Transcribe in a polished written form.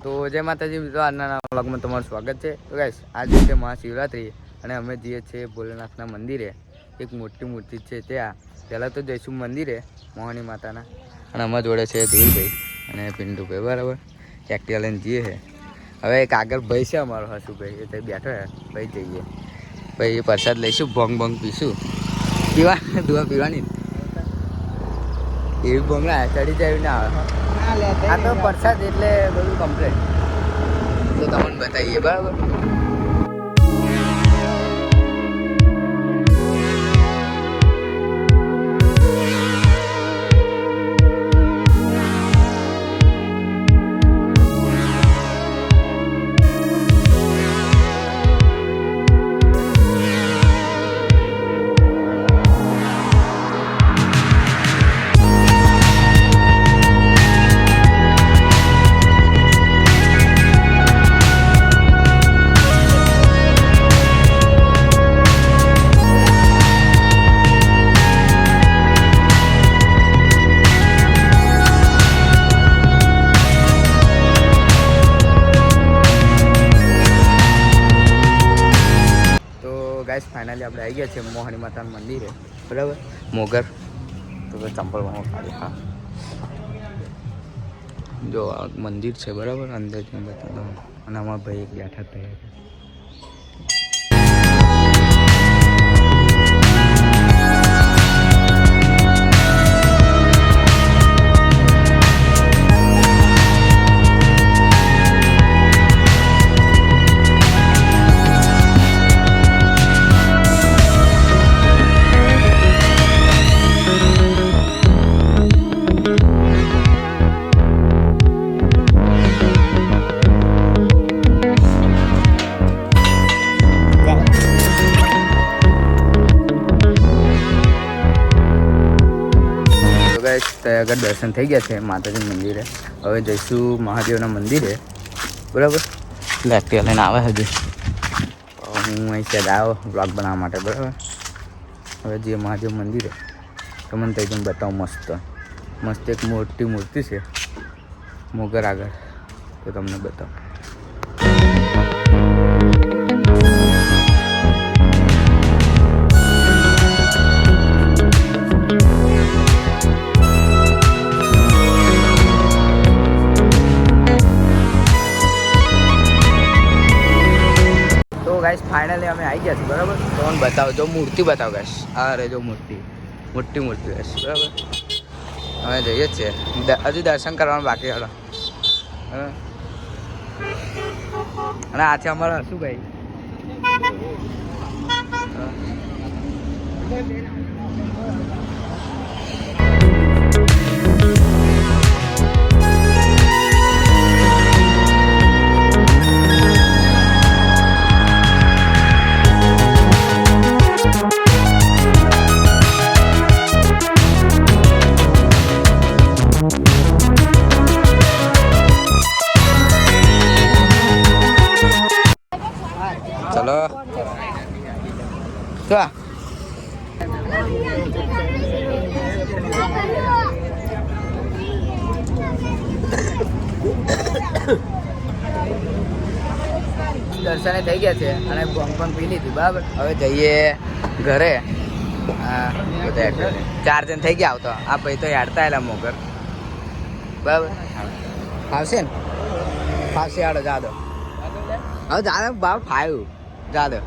તો જય માતાજી મિત્રો, આજના વ્લોગમાં તમારું સ્વાગત છે. તો ગાઈસ આજે છે મહાશિવરાત્રિ અને અમે જઈએ છીએ ભોલેનાથના મંદિરે. એક મોટી મૂર્તિ છે ત્યાં. પહેલાં તો જઈશું મંદિરે મોહની માતાના, અને અમારા જોડે છે ધીરભાઈ અને પિન્ટુભાઈ. બરાબર, એક્ટિવા લઈને જઈએ છે. હવે એક આગળ ભાઈ છે અમારો હસુભાઈ, એ ત્યાં બેઠો છે. ભાઈ જઈએ ભાઈ પ્રસાદ લઈશું, ભંગ પીશું. પીવા દુઆ પીવાની એવી ભંગ ના ચડી જાય ના આવે. આ તો પ્રસાદ એટલે બધું કમ્પ્લીટ. તો તમને બતાવીએ. બરાબર, ગાઈસ ફાઇનલી આપણે આવી ગયા છીએ મોહની માતાના મંદિરે. બરાબર, મોગર તો ચંપલમાં કાઢી. હા, જો આ મંદિર છે. બરાબર, અંદરથી બતાવો. અને આમાં ભાઈ એક બેઠા થયા છે. આગળ દર્શન થઈ ગયા છે માતાજી મંદિરે. હવે જઈશું મહાદેવના મંદિરે. બરાબર, લેક્ટિવા લઈને આવે હજુ. હું અહીં સાઈડ આવ્યો બ્લોગ બનાવવા માટે. બરાબર, હવે જે મહાદેવ મંદિરે તમને થઈ જઈને બતાવું. મસ્ત એક મોટી મૂર્તિ છે મોગર આગળ, તો તમને બતાવું. ગાઈસ ફાઇનલી અમે આવી ગયા છીએ. બરાબર, તમને બતાવો. જો મૂર્તિ બતાવો ગાઈસ. આ રે જો મૂર્તિ, મોટી મૂર્તિ ગાઈસ. બરાબર, અમે જઈએ જ છીએ. હજુ દર્શન કરવાનું બાકી હતો. અને આ છે અમારા હસુભાઈ. ચલો તો દર્શને થઈ ગયા છે અને પણ પી લીધી. બરાબર, હવે જઈએ ઘરે. હા, બધા 4 જણ થઈ ગયા. આવતો આ ભાઈ તો યાડતા એલા મોગર. બરાબર, આવશે ને? ફાવશે. આડો જાદો. હવે જાદે બાપ 5 જાદે.